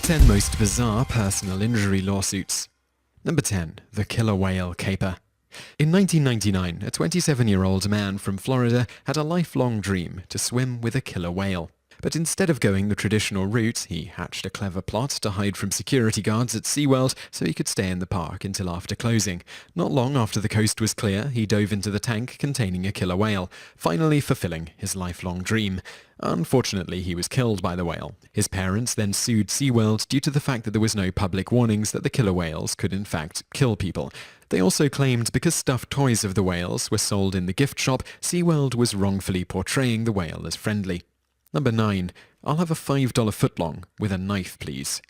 10 most bizarre personal injury lawsuits. Number 10. The killer whale caper. In 1999, a 27-year-old man from Florida had a lifelong dream to swim with a killer whale. But instead of going the traditional route, he hatched a clever plot to hide from security guards at SeaWorld so he could stay in the park until after closing. Not long after the coast was clear, he dove into the tank containing a killer whale, finally fulfilling his lifelong dream. Unfortunately, he was killed by the whale. His parents then sued SeaWorld due to the fact that there was no public warnings that the killer whales could in fact kill people. They also claimed because stuffed toys of the whales were sold in the gift shop, SeaWorld was wrongfully portraying the whale as friendly. Number 9. I'll have a $5 footlong with a knife, please.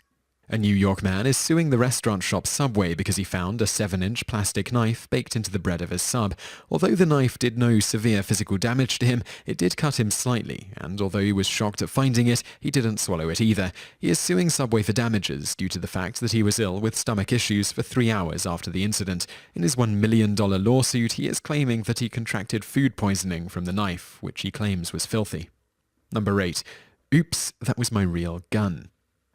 A New York man is suing the restaurant shop Subway because he found a 7-inch plastic knife baked into the bread of his sub. Although the knife did no severe physical damage to him, it did cut him slightly, and although he was shocked at finding it, he didn't swallow it either. He is suing Subway for damages due to the fact that he was ill with stomach issues for 3 hours after the incident. In his $1 million lawsuit, he is claiming that he contracted food poisoning from the knife, which he claims was filthy. Number 8. Oops, that was my real gun.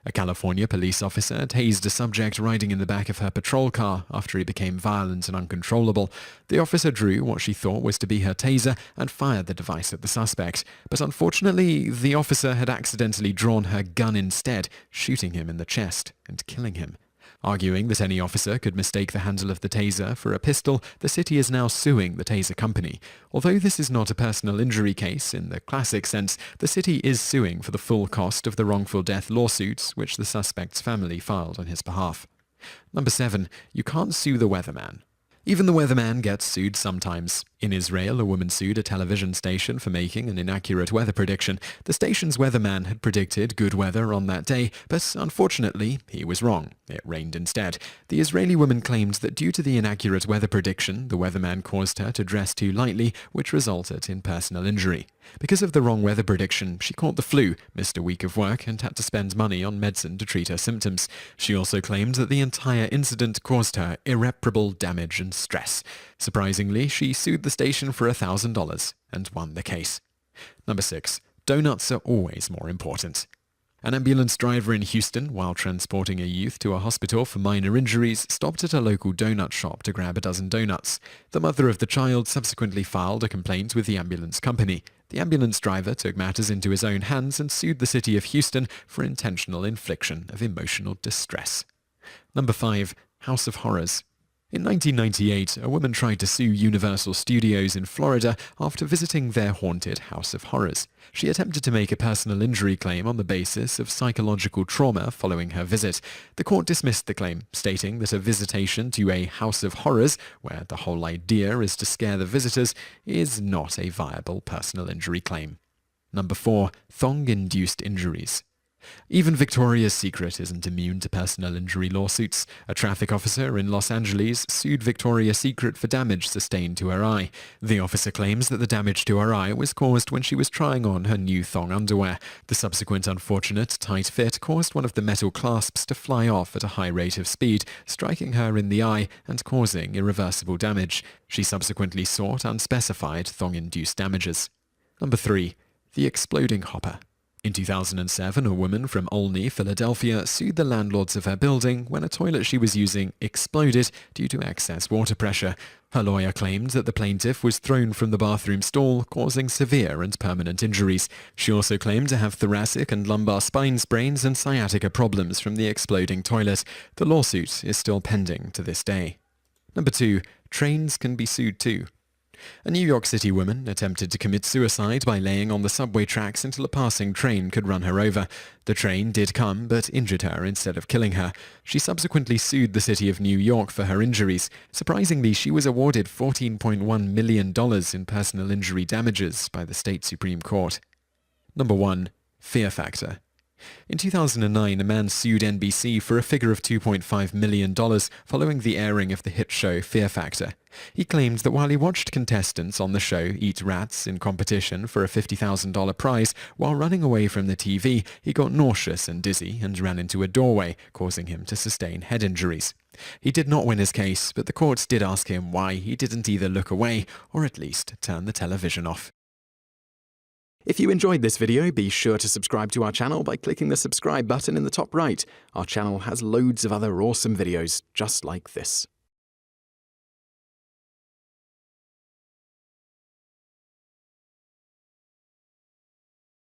A California police officer tased a subject riding in the back of her patrol car after he became violent and uncontrollable. The officer drew what she thought was to be her taser and fired the device at the suspect. But unfortunately, the officer had accidentally drawn her gun instead, shooting him in the chest and killing him. Arguing that any officer could mistake the handle of the taser for a pistol, the city is now suing the taser company. Although this is not a personal injury case in the classic sense, the city is suing for the full cost of the wrongful death lawsuit which the suspect's family filed on his behalf. Number 7. You can't sue the weatherman. Even the weatherman gets sued sometimes. In Israel, a woman sued a television station for making an inaccurate weather prediction. The station's weatherman had predicted good weather on that day, but unfortunately, he was wrong. It rained instead. The Israeli woman claimed that due to the inaccurate weather prediction, the weatherman caused her to dress too lightly, which resulted in personal injury. Because of the wrong weather prediction, she caught the flu, missed a week of work, and had to spend money on medicine to treat her symptoms. She also claimed that the entire incident caused her irreparable damage and stress. Surprisingly, she sued the station for $1,000 and won the case. Number 6. Donuts are always more important. An ambulance driver in Houston, while transporting a youth to a hospital for minor injuries, stopped at a local donut shop to grab a dozen donuts. The mother of the child subsequently filed a complaint with the ambulance company. The ambulance driver took matters into his own hands and sued the city of Houston for intentional infliction of emotional distress. Number 5. House of Horrors. In 1998, a woman tried to sue Universal Studios in Florida after visiting their haunted House of Horrors. She attempted to make a personal injury claim on the basis of psychological trauma following her visit. The court dismissed the claim, stating that a visitation to a House of Horrors, where the whole idea is to scare the visitors, is not a viable personal injury claim. Number 4. Thong-induced injuries. Even Victoria's Secret isn't immune to personal injury lawsuits. A traffic officer in Los Angeles sued Victoria's Secret for damage sustained to her eye. The officer claims that the damage to her eye was caused when she was trying on her new thong underwear. The subsequent unfortunate tight fit caused one of the metal clasps to fly off at a high rate of speed, striking her in the eye and causing irreversible damage. She subsequently sought unspecified thong-induced damages. Number 3. The exploding hopper. In 2007, a woman from Olney, Philadelphia, sued the landlords of her building when a toilet she was using exploded due to excess water pressure. Her lawyer claimed that the plaintiff was thrown from the bathroom stall, causing severe and permanent injuries. She also claimed to have thoracic and lumbar spine sprains and sciatica problems from the exploding toilet. The lawsuit is still pending to this day. Number 2. Trains can be sued too. A New York City woman attempted to commit suicide by laying on the subway tracks until a passing train could run her over. The train did come, but injured her instead of killing her. She subsequently sued the city of New York for her injuries. Surprisingly, she was awarded $14.1 million in personal injury damages by the state Supreme Court. Number 1. Fear factor. In 2009, a man sued NBC for a figure of $2.5 million following the airing of the hit show Fear Factor. He claimed that while he watched contestants on the show eat rats in competition for a $50,000 prize, while running away from the TV, he got nauseous and dizzy and ran into a doorway, causing him to sustain head injuries. He did not win his case, but the courts did ask him why he didn't either look away or at least turn the television off. If you enjoyed this video, be sure to subscribe to our channel by clicking the subscribe button in the top right. Our channel has loads of other awesome videos just like this.